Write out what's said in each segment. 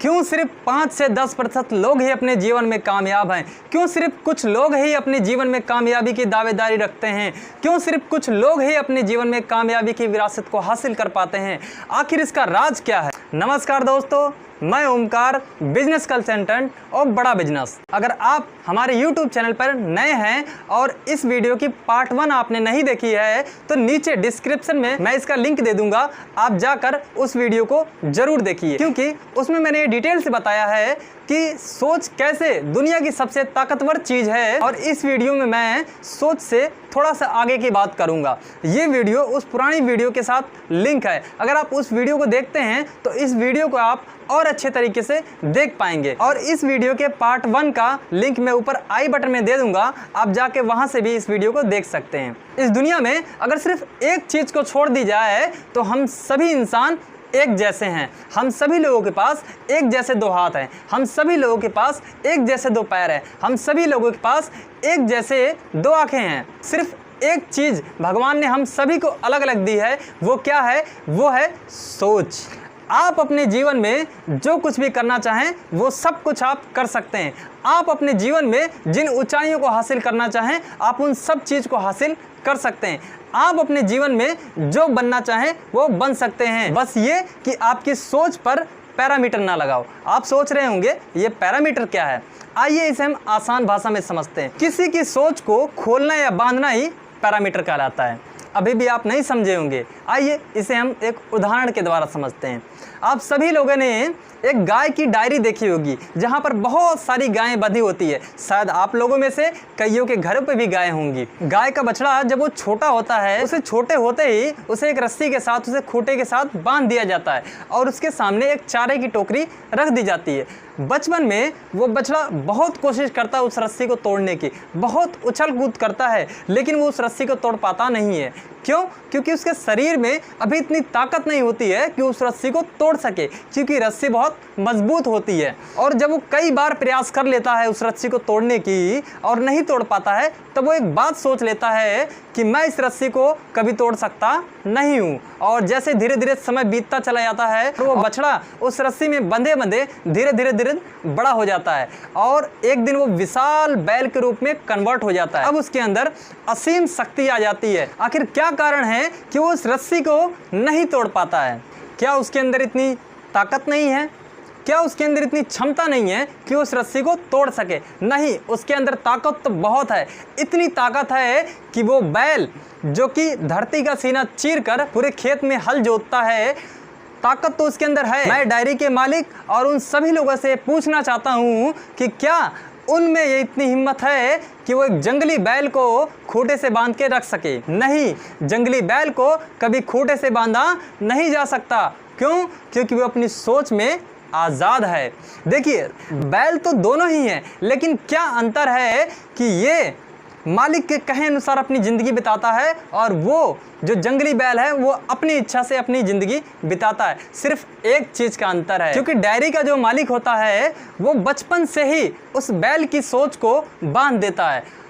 क्यों सिर्फ 5 से 10% लोग ही अपने जीवन में कामयाब हैं? क्यों सिर्फ कुछ लोग ही अपने जीवन में कामयाबी की दावेदारी रखते हैं? क्यों सिर्फ कुछ लोग ही अपने जीवन में कामयाबी की विरासत को हासिल कर पाते हैं? आखिर इसका राज क्या है? नमस्कार दोस्तों, मैं ओमकार, बिजनेस कंसल्टेंट और बड़ा बिजनेस। अगर आप हमारे YouTube चैनल पर नए हैं और इस वीडियो की पार्ट 1 आपने नहीं देखी है तो नीचे डिस्क्रिप्शन में मैं इसका लिंक दे दूंगा, आप जाकर उस वीडियो को जरूर देखिए, क्योंकि उसमें मैंने डिटेल से बताया है कि सोच कैसे दुनिया की सबसे ताकतवर चीज़ है। और इस वीडियो में मैं सोच से थोड़ा सा आगे की बात करूंगा। ये वीडियो उस पुरानी वीडियो के साथ लिंक है, अगर आप उस वीडियो को देखते हैं तो इस वीडियो को आप और अच्छे तरीके से देख पाएंगे। और इस वीडियो के पार्ट 1 का लिंक मैं ऊपर आई बटन में दे दूंगा, आप जाके वहां से भी इस वीडियो को देख सकते हैं। इस दुनिया में अगर सिर्फ एक चीज़ को छोड़ दी जाए तो हम सभी इंसान एक जैसे हैं। हम सभी लोगों के पास एक जैसे 2 हाथ हैं, हम सभी लोगों के पास एक जैसे 2 पैर हैं, हम सभी लोगों के पास एक जैसे 2 आंखें हैं। सिर्फ एक चीज़ भगवान ने हम सभी को अलग अलग दी है, वो क्या है? वो है सोच। आप अपने जीवन में जो कुछ भी करना चाहें वो सब कुछ आप कर सकते हैं। आप अपने जीवन में जिन ऊंचाइयों को हासिल करना चाहें आप उन सब चीज़ को हासिल कर सकते हैं। आप अपने जीवन में जो बनना चाहें वो बन सकते हैं, बस ये कि आपकी सोच पर पैरामीटर ना लगाओ। आप सोच रहे होंगे ये पैरामीटर क्या है? आइए इसे हम आसान भाषा में समझते हैं। किसी की सोच को खोलना या बांधना ही पैरामीटर कहलाता है। अभी भी आप नहीं समझे होंगे, आइए इसे हम एक उदाहरण के द्वारा समझते हैं। आप सभी लोगों ने एक गाय की डायरी देखी होगी जहाँ पर बहुत सारी गायें बंधी होती है। शायद आप लोगों में से कईयों के घरों पे भी गायें होंगी। गाय का बछड़ा जब वो छोटा होता है, उसे छोटे होते ही उसे एक रस्सी के साथ, उसे खूंटे के साथ बांध दिया जाता है और उसके सामने एक चारे की टोकरी रख दी जाती है। बचपन में वो बछड़ा बहुत कोशिश करता है उस रस्सी को तोड़ने की, बहुत उछल कूद करता है, लेकिन वो उस रस्सी को तोड़ पाता नहीं है। क्यों? क्योंकि उसके शरीर में अभी इतनी ताकत नहीं होती है कि उस रस्सी को तोड़ सके, क्योंकि रस्सी बहुत मजबूत होती है। और जब वो कई बार प्रयास कर लेता है उस रस्सी को तोड़ने की और नहीं तोड़ पाता है, तब वो एक बात सोच लेता है कि मैं इस रस्सी को कभी तोड़ सकता नहीं हूँ। और जैसे धीरे धीरे समय बीतता चला जाता है तो वो बछड़ा उस रस्सी में बंधे बंधे धीरे धीरे धीरे बड़ा हो जाता है और एक दिन वो विशाल बैल के रूप में कन्वर्ट हो जाता है। अब उसके अंदर असीम शक्ति आ जाती है। आखिर क्या कारण है कि वो उस रस्सी को नहीं तोड़ पाता है? क्या उसके अंदर इतनी ताकत नहीं है? क्या उसके अंदर इतनी क्षमता नहीं है कि उस रस्सी को तोड़ सके? नहीं, उसके अंदर ताकत तो बहुत है। इतनी ताकत है कि वो बैल जो कि धरती का सीना चीरकर पूरे खेत में हल जोतता है, ताकत तो उसके अंदर है। मैं डायरी के मालिक और उन सभी लोगों से पूछना चाहता हूँ कि क्या उनमें ये इतनी हिम्मत है कि वो एक जंगली बैल को खूंटे से बांध के रख सके? नहीं, जंगली बैल को कभी खूंटे से बांधा नहीं जा सकता। क्यों? क्योंकि वो अपनी सोच में आज़ाद है। देखिए, बैल तो दोनों ही हैं, लेकिन क्या अंतर है कि ये मालिक के कहे अनुसार अपनी ज़िंदगी बिताता है और वो जो जंगली बैल है वो अपनी इच्छा से अपनी ज़िंदगी बिताता है। सिर्फ एक चीज़ का अंतर है, क्योंकि डायरी का जो मालिक होता है वो बचपन से ही उस बैल की सोच को बांध देता है।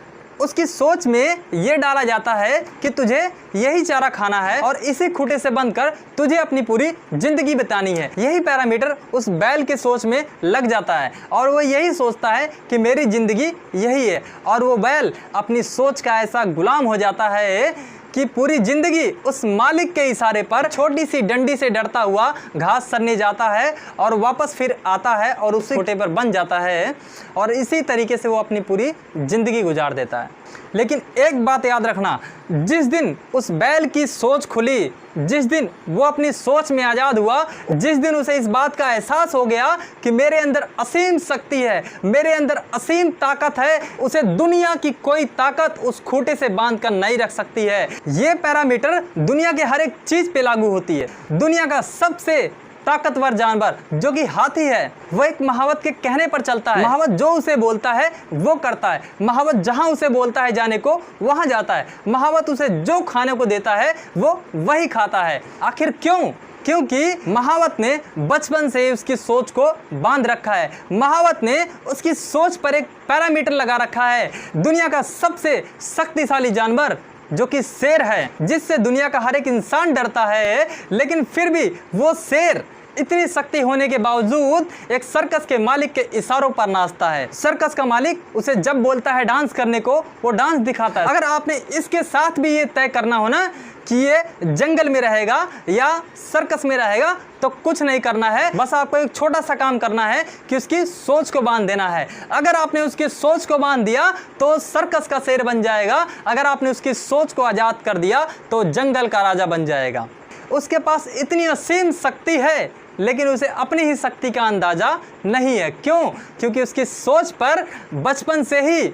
उसकी सोच में ये डाला जाता है कि तुझे यही चारा खाना है और इसी खूंटे से बंधकर तुझे अपनी पूरी जिंदगी बितानी है। यही पैरामीटर उस बैल के सोच में लग जाता है और वो यही सोचता है कि मेरी जिंदगी यही है। और वो बैल अपनी सोच का ऐसा गुलाम हो जाता है कि पूरी जिंदगी उस मालिक के इशारे पर छोटी सी डंडी से डरता हुआ घास सरने जाता है और वापस फिर आता है और उसी खूंटे पर बन जाता है और इसी तरीके से वो अपनी पूरी जिंदगी गुजार देता है। लेकिन एक बात याद रखना, जिस दिन उस बैल की सोच खुली, जिस दिन वो अपनी सोच में आज़ाद हुआ, जिस दिन उसे इस बात का एहसास हो गया कि मेरे अंदर असीम शक्ति है, मेरे अंदर असीम ताकत है, उसे दुनिया की कोई ताकत उस खूंटे से बांध कर नहीं रख सकती है। ये पैरामीटर दुनिया के हर एक चीज़ पे लागू होती है। दुनिया का सबसे ताकतवर जानवर जो कि हाथी है, वो एक महावत के कहने पर चलता है। महावत जो उसे बोलता है वो करता है। महावत जहां उसे बोलता है जाने को वहां जाता है। महावत उसे जो खाने को देता है वो वही खाता है। आखिर क्यों? क्योंकि महावत ने बचपन से उसकी सोच को बांध रखा है। महावत ने उसकी सोच पर एक पैरामीटर लगा रखा है। दुनिया का सबसे शक्तिशाली जानवर जो कि शेर है, जिससे दुनिया का हर एक इंसान डरता है, लेकिन फिर भी वो शेर इतनी शक्ति होने के बावजूद एक सर्कस के मालिक के इशारों पर नाचता है। सर्कस का मालिक उसे जब बोलता है डांस करने को, वो डांस दिखाता है। अगर आपने इसके साथ भी ये तय करना हो ना कि ये जंगल में रहेगा या सर्कस में रहेगा, तो कुछ नहीं करना है, बस आपको एक छोटा सा काम करना है कि उसकी सोच को बांध देना है। अगर आपने उसकी सोच को बांध दिया तो सर्कस का शेर बन जाएगा। अगर आपने उसकी सोच को आज़ाद कर दिया तो जंगल का राजा बन जाएगा। उसके पास इतनी असीम शक्ति है, लेकिन उसे अपनी ही शक्ति का अंदाज़ा नहीं है। क्यों? क्योंकि उसकी सोच पर बचपन से ही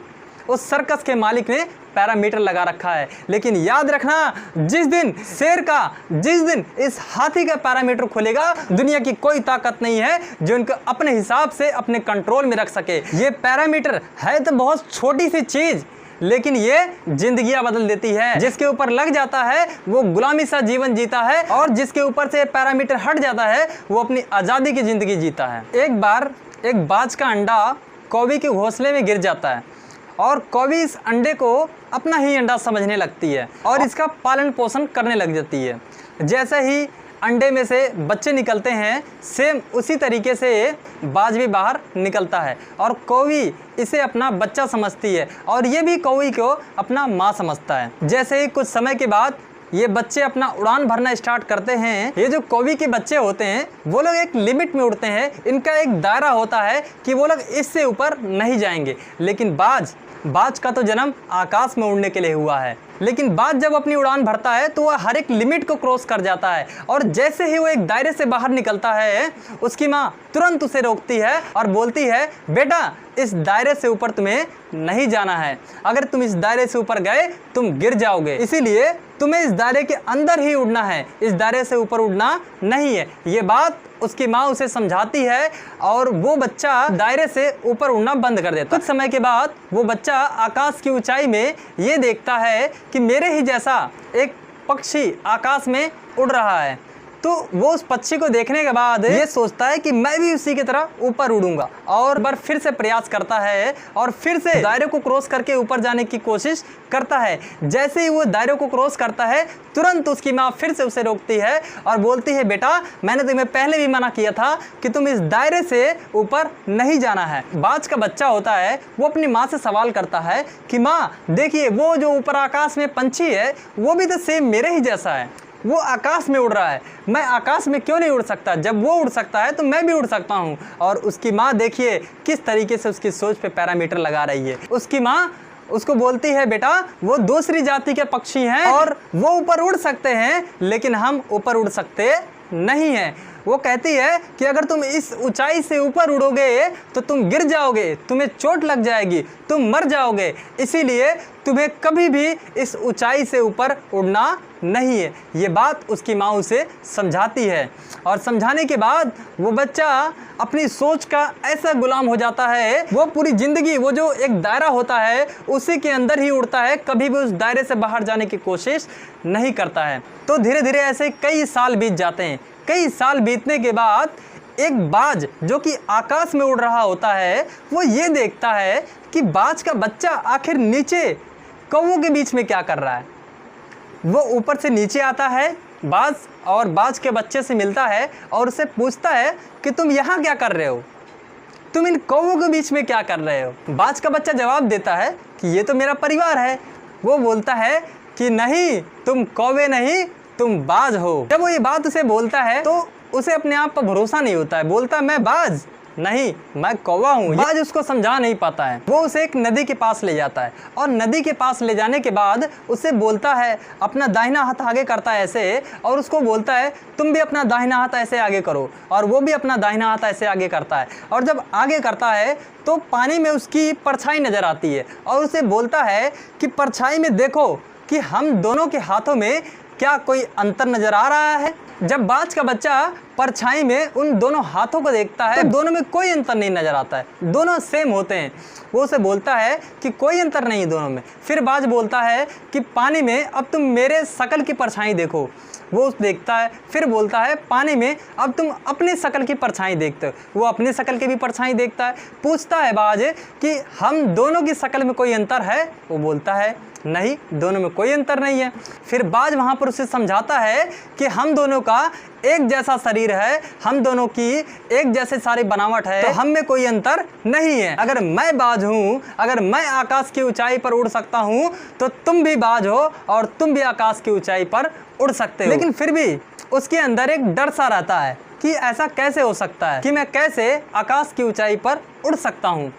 उस सर्कस के मालिक ने पैरामीटर लगा रखा है। लेकिन याद रखना, जिस दिन इस हाथी का पैरामीटर खुलेगा, दुनिया की कोई ताकत नहीं है जो इनको अपने हिसाब से अपने कंट्रोल में रख सके। ये पैरामीटर है तो बहुत छोटी सी चीज़, लेकिन ये जिंदगियां बदल देती है। जिसके ऊपर लग जाता है वो गुलामी सा जीवन जीता है, और जिसके ऊपर से पैरामीटर हट जाता है वो अपनी आज़ादी की ज़िंदगी जीता है। एक बार एक बाज का अंडा कौवी के घोंसले में गिर जाता है, और कौवी इस अंडे को अपना ही अंडा समझने लगती है और इसका पालन पोषण करने लग जाती है। जैसे ही अंडे में से बच्चे निकलते हैं, सेम उसी तरीके से बाज भी बाहर निकलता है, और कौवी इसे अपना बच्चा समझती है, और ये भी कौवी को अपना माँ समझता है। जैसे ही कुछ समय के बाद ये बच्चे अपना उड़ान भरना स्टार्ट करते हैं। ये जो कौवी के बच्चे होते हैं वो लोग एक लिमिट में उड़ते हैं। इनका एक दायरा होता है कि वो लोग इससे ऊपर नहीं जाएंगे। लेकिन बाज का तो जन्म आकाश में उड़ने के लिए हुआ है, लेकिन बाज जब अपनी उड़ान भरता है तो वह हर एक लिमिट को क्रॉस कर जाता है, और जैसे ही वो एक दायरे से बाहर निकलता है, उसकी माँ तुरंत उसे रोकती है और बोलती है, बेटा इस दायरे से ऊपर तुम्हें नहीं जाना है। अगर तुम इस दायरे से ऊपर गए तुम गिर जाओगे, इसीलिए तुम्हें इस दायरे के अंदर ही उड़ना है, इस दायरे से ऊपर उड़ना नहीं है। ये बात उसकी माँ उसे समझाती है, और वो बच्चा दायरे से ऊपर उड़ना बंद कर देता है। कुछ समय के बाद वो बच्चा आकाश की ऊंचाई में ये देखता है कि मेरे ही जैसा एक पक्षी आकाश में उड़ रहा है। तो वो उस पक्षी को देखने के बाद ये सोचता है कि मैं भी उसी की तरह ऊपर उड़ूंगा, और बार फिर से प्रयास करता है और फिर से दायरे को क्रॉस करके ऊपर जाने की कोशिश करता है। जैसे ही वो दायरे को क्रॉस करता है, तुरंत उसकी माँ फिर से उसे रोकती है और बोलती है, बेटा मैंने तुम्हें पहले भी मना किया था कि तुम इस दायरे से ऊपर नहीं जाना है। बाज का बच्चा होता है, वो अपनी माँ से सवाल करता है कि माँ देखिए, वो जो ऊपर आकाश में पंछी है वो भी तो सेम मेरे ही जैसा है, वो आकाश में उड़ रहा है, मैं आकाश में क्यों नहीं उड़ सकता? जब वो उड़ सकता है तो मैं भी उड़ सकता हूँ। और उसकी माँ देखिए किस तरीके से उसकी सोच पे पैरामीटर लगा रही है। उसकी माँ उसको बोलती है, बेटा वो दूसरी जाति के पक्षी हैं और वो ऊपर उड़ सकते हैं, लेकिन हम ऊपर उड़ सकते नहीं हैं। वो कहती है कि अगर तुम इस ऊंचाई से ऊपर उड़ोगे तो तुम गिर जाओगे, तुम्हें चोट लग जाएगी, तुम मर जाओगे, इसीलिए तुम्हें कभी भी इस ऊंचाई से ऊपर उड़ना नहीं है। ये बात उसकी माँ उसे समझाती है, और समझाने के बाद वो बच्चा अपनी सोच का ऐसा गुलाम हो जाता है, वो पूरी ज़िंदगी वो जो एक दायरा होता है उसी के अंदर ही उड़ता है, कभी भी उस दायरे से बाहर जाने की कोशिश नहीं करता है। तो धीरे धीरे ऐसे कई साल बीत जाते हैं। कई साल बीतने के बाद एक बाज जो कि आकाश में उड़ रहा होता है, वो ये देखता है कि बाज का बच्चा आखिर नीचे कौवों के बीच में क्या कर रहा है। वो ऊपर से नीचे आता है बाज, और बाज के बच्चे से मिलता है और उससे पूछता है कि तुम यहाँ क्या कर रहे हो, तुम इन कौवों के बीच में क्या कर रहे हो। बाज का बच्चा जवाब देता है कि ये तो मेरा परिवार है। वो बोलता है कि नहीं, तुम कौवे नहीं, तुम बाज हो। जब वो ये बात उसे बोलता है तो उसे अपने आप पर भरोसा नहीं होता है, बोलता मैं बाज नहीं, मैं कौवा हूँ। बाज उसको समझा नहीं पाता है। वो उसे एक नदी के पास ले जाता है, और नदी के पास ले जाने के बाद उसे बोलता है, अपना दाहिना हाथ आगे करता है ऐसे, और उसको बोलता है तुम भी अपना दाहिना हाथ ऐसे आगे करो, और वो भी अपना दाहिना हाथ ऐसे आगे करता है। और जब आगे करता है तो पानी में उसकी परछाई नजर आती है, और उसे बोलता है कि परछाई में देखो कि हम दोनों के हाथों में क्या कोई अंतर नजर आ रहा है। जब बाज का बच्चा परछाई में उन दोनों हाथों को देखता है तो दोनों में कोई अंतर नहीं नजर आता है, दोनों सेम होते हैं। वो उसे बोलता है कि कोई अंतर नहीं दोनों में। फिर बाज बोलता है कि पानी में अब तुम मेरे शकल की परछाई देखो। वो देखता है, फिर बोलता है पानी में अब तुम अपनी शकल की परछाई देखते हो। वो अपनी शकल की भी परछाई देखता है। पूछता है बाज कि हम दोनों की शकल में कोई अंतर है। वो बोलता है नहीं, दोनों में कोई अंतर नहीं है। फिर बाज वहाँ पर उसे समझाता है कि हम दोनों का एक जैसा शरीर है, हम दोनों की एक जैसे सारी बनावट है, तो हम में कोई अंतर नहीं है। अगर मैं बाज हूँ, अगर मैं आकाश की ऊंचाई पर उड़ सकता हूँ, तो तुम भी बाज हो और तुम भी आकाश की ऊंचाई पर उड़ सकते हो। लेकिन फिर भी उसके अंदर एक डर सा रहता है कि ऐसा कैसे हो सकता है कि मैं कैसे आकाश की ऊंचाई पर उड़ सकता हूँ।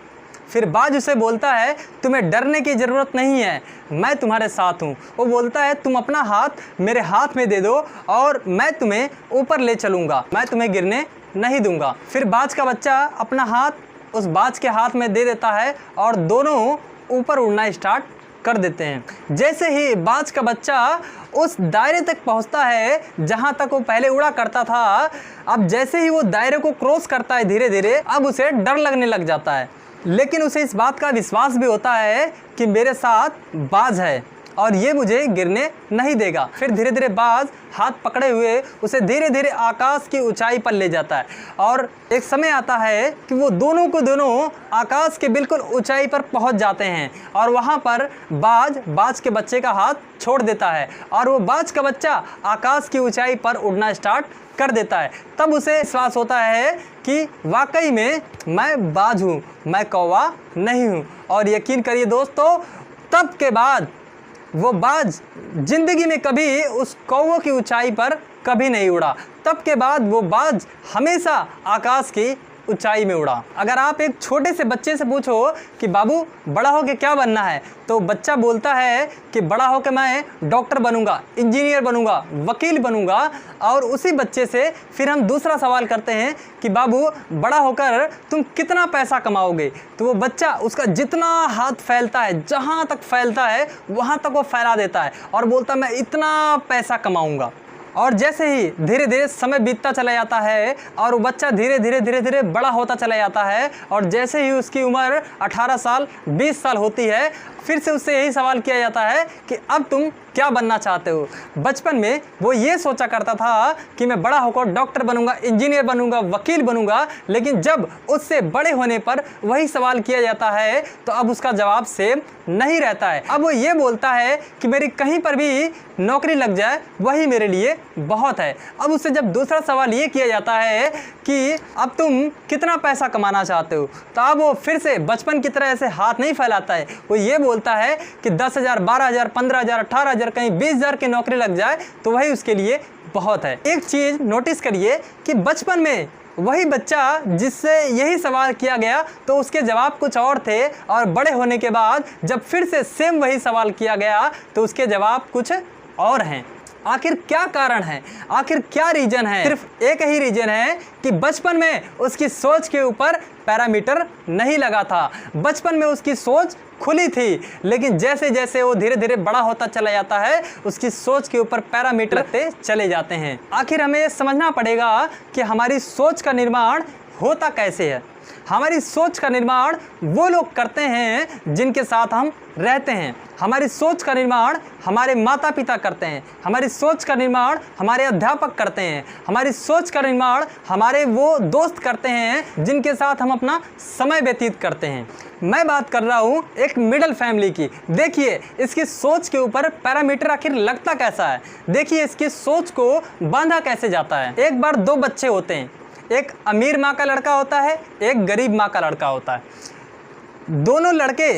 फिर बाज उसे बोलता है तुम्हें डरने की ज़रूरत नहीं है, मैं तुम्हारे साथ हूँ। वो बोलता है तुम अपना हाथ मेरे हाथ में दे दो और मैं तुम्हें ऊपर ले चलूँगा, मैं तुम्हें गिरने नहीं दूंगा। फिर बाज का बच्चा अपना हाथ उस बाज के हाथ में दे देता है और दोनों ऊपर उड़ना स्टार्ट कर देते हैं। जैसे ही बाज का बच्चा उस दायरे तक पहुंचता है जहां तक वो पहले उड़ा करता था, अब जैसे ही वो दायरे को क्रॉस करता है धीरे धीरे, अब उसे डर लगने लग जाता है। लेकिन उसे इस बात का विश्वास भी होता है कि मेरे साथ बाज है और ये मुझे गिरने नहीं देगा। फिर धीरे धीरे बाज हाथ पकड़े हुए उसे धीरे धीरे आकाश की ऊंचाई पर ले जाता है और एक समय आता है कि वो दोनों को दोनों आकाश के बिल्कुल ऊंचाई पर पहुंच जाते हैं और वहां पर बाज के बच्चे का हाथ छोड़ देता है और वो बाज का बच्चा आकाश की ऊंचाई पर उड़ना स्टार्ट कर देता है। तब उसे एहसास होता है कि वाकई में मैं बाज हूँ, मैं कौवा नहीं हूँ। और यकीन करिए दोस्तों, तब के बाद वो बाज जिंदगी में कभी उस कौवे की ऊंचाई पर कभी नहीं उड़ा। तब के बाद वो बाज हमेशा आकाश की ऊंचाई में उड़ा। अगर आप एक छोटे से बच्चे से पूछो कि बाबू बड़ा होके क्या बनना है, तो बच्चा बोलता है कि बड़ा होकर मैं डॉक्टर बनूंगा, इंजीनियर बनूंगा, वकील बनूंगा। और उसी बच्चे से फिर हम दूसरा सवाल करते हैं कि बाबू बड़ा होकर तुम कितना पैसा कमाओगे, तो वो बच्चा उसका जितना हाथ फैलता है, जहाँ तक फैलता है वहाँ तक वो फैला देता है और बोलता मैं इतना पैसा कमाऊँगा। और जैसे ही धीरे धीरे समय बीतता चला जाता है और वो बच्चा धीरे धीरे बड़ा होता चला जाता है और जैसे ही उसकी उम्र 18 साल 20 साल होती है, फिर से उससे यही सवाल किया जाता है कि अब तुम क्या बनना चाहते हो। बचपन में वो ये सोचा करता था कि मैं बड़ा होकर डॉक्टर बनूंगा, इंजीनियर बनूंगा, वकील बनूंगा। लेकिन जब उससे बड़े होने पर वही सवाल किया जाता है तो अब उसका जवाब सेम नहीं रहता है। अब वो ये बोलता है कि मेरी कहीं पर भी नौकरी लग जाए वही मेरे लिए बहुत है। अब उससे जब दूसरा सवाल ये किया जाता है कि अब तुम कितना पैसा कमाना चाहते हो, तो अब वो फिर से बचपन की तरह ऐसे हाथ नहीं फैलाता है। वो ये बोलता है कि 10,000, 12,000, 15,000, 18,000, कहीं 20,000 की नौकरी लग जाए तो वही उसके लिए बहुत है। एक चीज़ नोटिस करिए कि बचपन में वही बच्चा जिससे यही सवाल किया गया तो उसके जवाब कुछ और थे, और बड़े होने के बाद जब फिर से सेम वही सवाल किया गया तो उसके जवाब कुछ और हैं। आखिर क्या कारण है, आखिर क्या रीजन है? सिर्फ एक ही रीजन है कि बचपन में उसकी सोच के ऊपर पैरामीटर नहीं लगा था। बचपन में उसकी सोच खुली थी, लेकिन जैसे जैसे वो धीरे धीरे बड़ा होता चला जाता है उसकी सोच के ऊपर पैरामीटर लगते चले जाते हैं। आखिर हमें समझना पड़ेगा कि हमारी सोच का निर्माण होता कैसे है। हमारी सोच का निर्माण वो लोग करते हैं जिनके साथ हम रहते हैं। हमारी सोच का निर्माण हमारे माता पिता करते हैं। हमारी सोच का निर्माण हमारे अध्यापक करते हैं। हमारी सोच का निर्माण हमारे वो दोस्त करते हैं जिनके साथ हम अपना समय व्यतीत करते हैं। मैं बात कर रहा हूँ एक मिडिल फैमिली की। देखिए इसकी सोच के ऊपर पैरामीटर आखिर लगता कैसा है। देखिए इसकी सोच को बांधा कैसे जाता है। एक बार दो बच्चे होते हैं, एक अमीर माँ का लड़का होता है, एक गरीब माँ का लड़का होता है। दोनों लड़के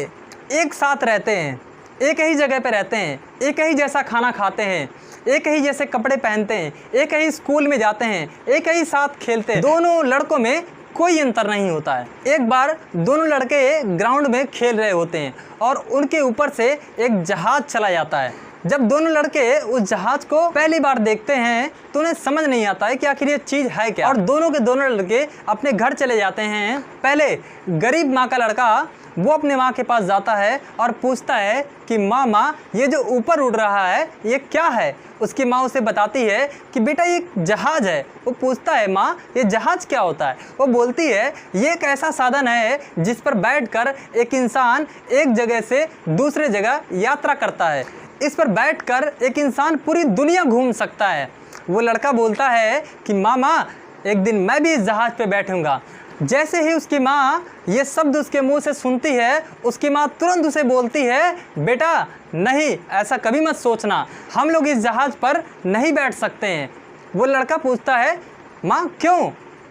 एक साथ रहते हैं, एक ही जगह पे रहते हैं, एक ही जैसा खाना खाते हैं, एक ही जैसे कपड़े पहनते हैं, एक ही स्कूल में जाते हैं, एक ही साथ खेलते हैं। दोनों लड़कों में कोई अंतर नहीं होता है। एक बार दोनों लड़के ग्राउंड में खेल रहे होते हैं और उनके ऊपर से एक जहाज चला जाता है। जब दोनों लड़के उस जहाज को पहली बार देखते हैं तो उन्हें समझ नहीं आता है कि आखिर ये चीज़ है क्या, और दोनों के दोनों लड़के अपने घर चले जाते हैं। पहले गरीब माँ का लड़का वो अपने माँ के पास जाता है और पूछता है कि माँ ये जो ऊपर उड़ रहा है ये क्या है। उसकी माँ उसे बताती है कि बेटा ये जहाज है। वो पूछता है माँ ये जहाज क्या होता है। वो बोलती है ये एक ऐसा साधन है जिस पर बैठकर एक इंसान एक जगह से दूसरे जगह यात्रा करता है। इस पर बैठकर एक इंसान पूरी दुनिया घूम सकता है। वो लड़का बोलता है कि माँ एक दिन मैं भी इस जहाज़ पे बैठूंगा। जैसे ही उसकी माँ ये शब्द उसके मुंह से सुनती है, उसकी माँ तुरंत उसे बोलती है बेटा नहीं, ऐसा कभी मत सोचना, हम लोग इस जहाज़ पर नहीं बैठ सकते हैं। वो लड़का पूछता है, माँ क्यों?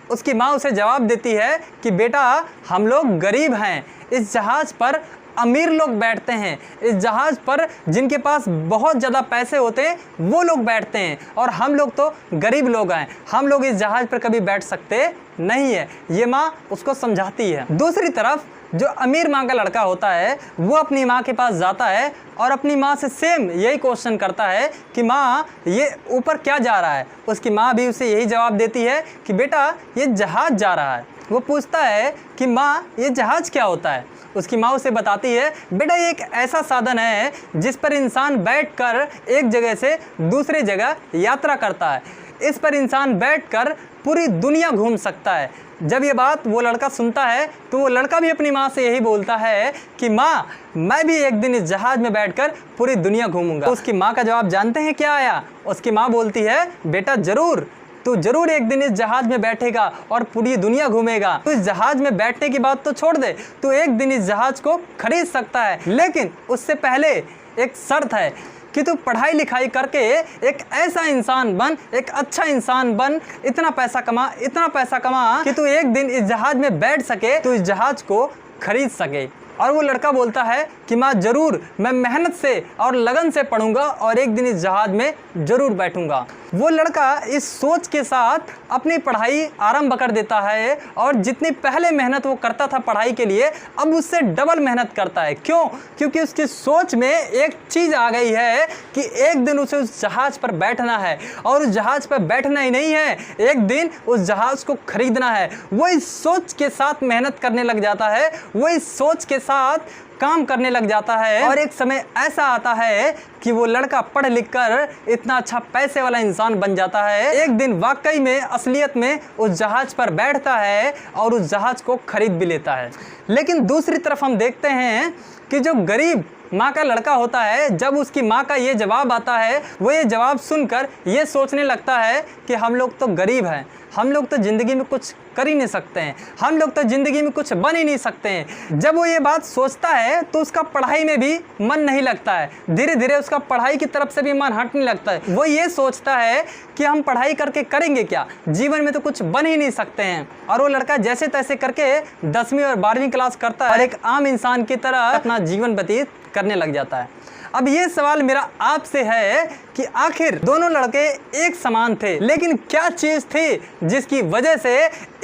उसकी माँ उसे जवाब देती है कि बेटा, हम लोग गरीब हैं, इस जहाज़ पर अमीर लोग बैठते हैं, इस जहाज़ पर जिनके पास बहुत ज़्यादा पैसे होते हैं वो लोग बैठते हैं, और हम लोग तो गरीब लोग हैं, हम लोग इस जहाज़ पर कभी बैठ सकते नहीं है। ये माँ उसको समझाती है। दूसरी तरफ जो अमीर माँ का लड़का होता है वो अपनी माँ के पास जाता है और अपनी माँ से सेम यही क्वेश्चन करता है कि माँ ये ऊपर क्या जा रहा है। उसकी माँ भी उसे यही जवाब देती है कि बेटा ये जहाज़ जा रहा है। वो पूछता है कि माँ ये जहाज़ क्या होता है। उसकी माँ उसे बताती है, बेटा ये एक ऐसा साधन है जिस पर इंसान बैठकर एक जगह से दूसरी जगह यात्रा करता है। इस पर इंसान बैठकर पूरी दुनिया घूम सकता है। जब ये बात वो लड़का सुनता है तो वो लड़का भी अपनी माँ से यही बोलता है कि माँ मैं भी एक दिन इस जहाज़ में बैठकर पूरी दुनिया घूमूंगा। तो उसकी माँ का जवाब जानते हैं क्या आया? उसकी माँ बोलती है, बेटा ज़रूर, तू जरूर एक दिन इस जहाज़ में बैठेगा और पूरी दुनिया घूमेगा। तो इस जहाज़ में बैठने की बात तो छोड़ दे, तू एक दिन इस जहाज़ को खरीद सकता है, लेकिन उससे पहले एक शर्त है कि तू पढ़ाई लिखाई करके एक ऐसा इंसान बन, एक अच्छा इंसान बन, इतना पैसा कमा कि तू एक दिन इस जहाज़ में बैठ सके, तू इस जहाज़ को खरीद सके। और वो लड़का बोलता है कि माँ ज़रूर, मैं मेहनत से और लगन से पढ़ूंगा और एक दिन इस जहाज़ में ज़रूर बैठूंगा। वो लड़का इस सोच के साथ अपनी पढ़ाई आरंभ कर देता है और जितनी पहले मेहनत वो करता था पढ़ाई के लिए, अब उससे डबल मेहनत करता है। क्यों? क्योंकि उसकी सोच में एक चीज़ आ गई है कि एक दिन उसे उस जहाज़ पर बैठना है, और उस जहाज़ पर बैठना ही नहीं है, एक दिन उस जहाज़ को खरीदना है। वो इस सोच के साथ मेहनत करने लग जाता है, वो इस सोच के साथ काम करने लग जाता है, और एक समय ऐसा आता है कि वो लड़का पढ़ लिख कर इतना अच्छा पैसे वाला इंसान बन जाता है। एक दिन वाकई में असलियत में उस जहाज़ पर बैठता है और उस जहाज़ को खरीद भी लेता है। लेकिन दूसरी तरफ हम देखते हैं कि जो गरीब माँ का लड़का होता है, जब उसकी माँ का ये जवाब आता है, वो ये जवाब सुनकर ये सोचने लगता है कि हम लोग तो गरीब हैं, हम लोग तो ज़िंदगी में कुछ कर ही नहीं सकते हैं, हम लोग तो ज़िंदगी में कुछ बन ही नहीं सकते हैं। जब वो ये बात सोचता है तो उसका पढ़ाई में भी मन नहीं लगता है, धीरे धीरे उसका पढ़ाई की तरफ से भी मन हटने लगता है। वो ये सोचता है कि हम पढ़ाई करके करेंगे क्या, जीवन में तो कुछ बन ही नहीं सकते हैं। और वो लड़का जैसे तैसे करके 10वीं और 12वीं क्लास करता है और एक आम इंसान की तरह अपना जीवन व्यतीत करने लग जाता है। अब ये सवाल मेरा आपसे है कि आखिर दोनों लड़के एक समान थे, लेकिन क्या चीज़ थी जिसकी वजह से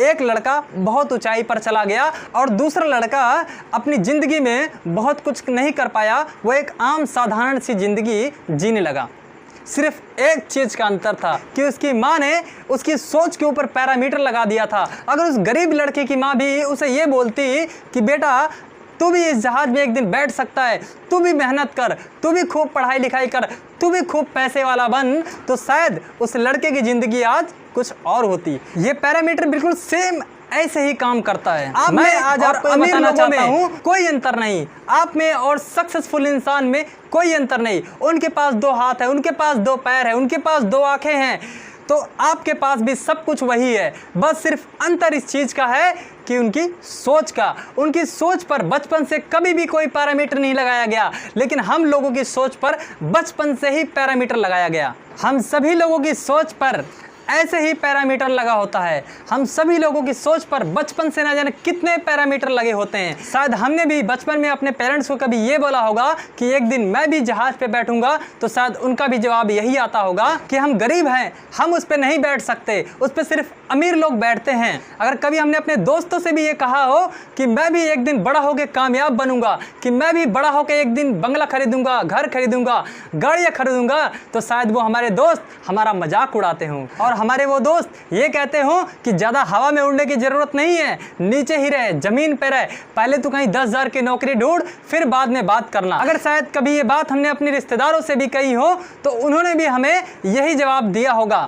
एक लड़का बहुत ऊंचाई पर चला गया और दूसरा लड़का अपनी ज़िंदगी में बहुत कुछ नहीं कर पाया, वो एक आम साधारण सी ज़िंदगी जीने लगा। सिर्फ एक चीज़ का अंतर था कि उसकी माँ ने उसकी सोच के ऊपर पैरामीटर लगा दिया था। अगर उस गरीब लड़के की माँ भी उसे ये बोलती कि बेटा तू भी इस जहाज़ में एक दिन बैठ सकता है, तू भी मेहनत कर, तू भी खूब पढ़ाई लिखाई कर, तू भी खूब पैसे वाला बन, तो शायद उस लड़के की ज़िंदगी आज कुछ और होती। ये पैरामीटर बिल्कुल सेम ऐसे ही काम करता है। मैं आज आपको बताना चाहता हूँ, कोई अंतर नहीं आप में और सक्सेसफुल इंसान में, कोई अंतर नहीं। उनके पास 2 हाथ है, उनके पास 2 पैर है, उनके पास 2 आंखें हैं, तो आपके पास भी सब कुछ वही है। बस सिर्फ अंतर इस चीज़ का है कि उनकी सोच का, उनकी सोच पर बचपन से कभी भी कोई पैरामीटर नहीं लगाया गया, लेकिन हम लोगों की सोच पर बचपन से ही पैरामीटर लगाया गया। हम सभी लोगों की सोच पर ऐसे ही पैरामीटर लगा होता है। हम सभी लोगों की सोच पर बचपन से ना जाने कितने पैरामीटर लगे होते हैं। शायद हमने भी बचपन में अपने पेरेंट्स को कभी ये बोला होगा कि एक दिन मैं भी जहाज़ पे बैठूंगा, तो शायद उनका भी जवाब यही आता होगा कि हम गरीब हैं, हम उस पर नहीं बैठ सकते, उस पर सिर्फ अमीर लोग बैठते हैं। अगर कभी हमने अपने दोस्तों से भी ये कहा हो कि मैं भी एक दिन बड़ा होकर कामयाब बनूंगा, कि मैं भी बड़ा होकर एक दिन बंगला खरीदूंगा, घर खरीदूंगा, गाड़ियाँ खरीदूंगा, तो शायद वो हमारे दोस्त हमारा मजाक उड़ाते हों और हमारे वो दोस्त ये कहते हो कि ज़्यादा हवा में उड़ने की ज़रूरत नहीं है, नीचे ही रहे, ज़मीन पे रहे, पहले तो कहीं 10,000 की नौकरी ढूंढ, फिर बाद में बात करना। अगर शायद कभी ये बात हमने अपने रिश्तेदारों से भी कही हो तो उन्होंने भी हमें यही जवाब दिया होगा।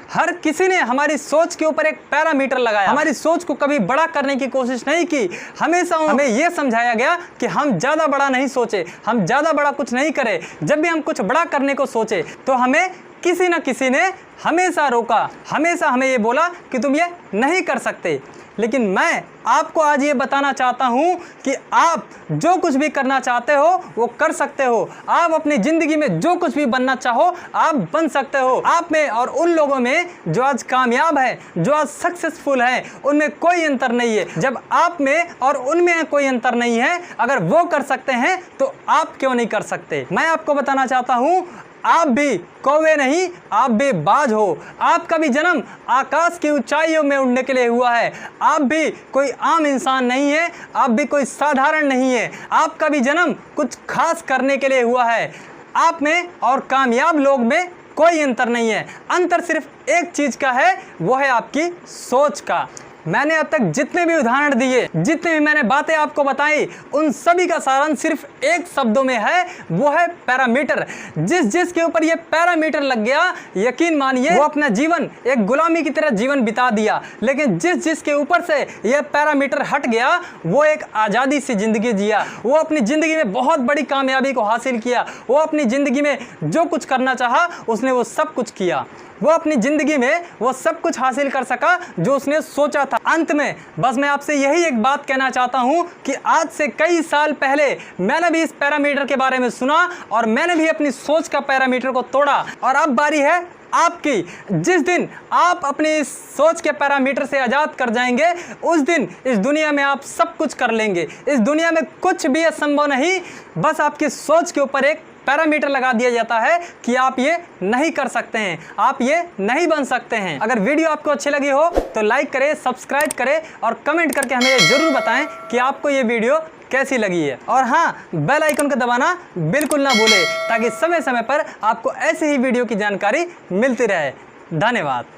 हर किसी ने हमारी सोच के ऊपर एक पैरामीटर लगाया, हमारी सोच को कभी बड़ा करने की कोशिश नहीं की। हमेशा हमें यह समझाया गया कि हम ज़्यादा बड़ा नहीं सोचे, हम ज़्यादा बड़ा कुछ नहीं करें। जब भी हम कुछ बड़ा करने को सोचे तो हमें किसी न किसी ने हमेशा रोका, हमेशा हमें ये बोला कि तुम ये नहीं कर सकते। लेकिन मैं आपको आज ये बताना चाहता हूँ कि आप जो कुछ भी करना चाहते हो वो कर सकते हो। आप अपनी ज़िंदगी में जो कुछ भी बनना चाहो आप बन सकते हो। आप में और उन लोगों में जो आज कामयाब है, जो आज सक्सेसफुल है, उनमें कोई अंतर नहीं है। जब आप में और उनमें कोई अंतर नहीं है, अगर वो कर सकते हैं तो आप क्यों नहीं कर सकते। मैं आपको बताना चाहता हूँ आप भी कौवे नहीं, आप भी बाज हो। आपका भी जन्म आकाश की ऊंचाइयों में उड़ने के लिए हुआ है। आप भी कोई आम इंसान नहीं है, आप भी कोई साधारण नहीं है। आपका भी जन्म कुछ खास करने के लिए हुआ है। आप में और कामयाब लोग में कोई अंतर नहीं है। अंतर सिर्फ एक चीज़ का है, वो है आपकी सोच का। मैंने अब तक जितने भी उदाहरण दिए, जितने भी मैंने बातें आपको बताई, उन सभी का सारांश सिर्फ एक शब्दों में है, वो है पैरामीटर। जिसके ऊपर ये पैरामीटर लग गया, यकीन मानिए वो अपना जीवन एक गुलामी की तरह जीवन बिता दिया। लेकिन जिसके ऊपर से ये पैरामीटर हट गया, वो एक आज़ादी से ज़िंदगी जिया। वो अपनी ज़िंदगी में बहुत बड़ी कामयाबी को हासिल किया। वो अपनी ज़िंदगी में जो कुछ करना चाहा उसने वो सब कुछ किया। वो अपनी ज़िंदगी में वो सब कुछ हासिल कर सका जो उसने सोचा था। अंत में बस मैं आपसे यही एक बात कहना चाहता हूँ कि आज से कई साल पहले मैंने भी इस पैरामीटर के बारे में सुना और मैंने भी अपनी सोच का पैरामीटर को तोड़ा। और अब बारी है आपकी। जिस दिन आप अपनी इस सोच के पैरामीटर से आज़ाद कर जाएंगे, उस दिन इस दुनिया में आप सब कुछ कर लेंगे। इस दुनिया में कुछ भी असंभव नहीं, बस आपकी सोच के ऊपर एक पैरामीटर लगा दिया जाता है कि आप ये नहीं कर सकते हैं, आप ये नहीं बन सकते हैं। अगर वीडियो आपको अच्छी लगी हो तो लाइक करें, सब्सक्राइब करें और कमेंट करके हमें ज़रूर बताएं कि आपको ये वीडियो कैसी लगी है। और हाँ, बेल आइकन को दबाना बिल्कुल ना भूलें ताकि समय समय पर आपको ऐसे ही वीडियो की जानकारी मिलती रहे। धन्यवाद।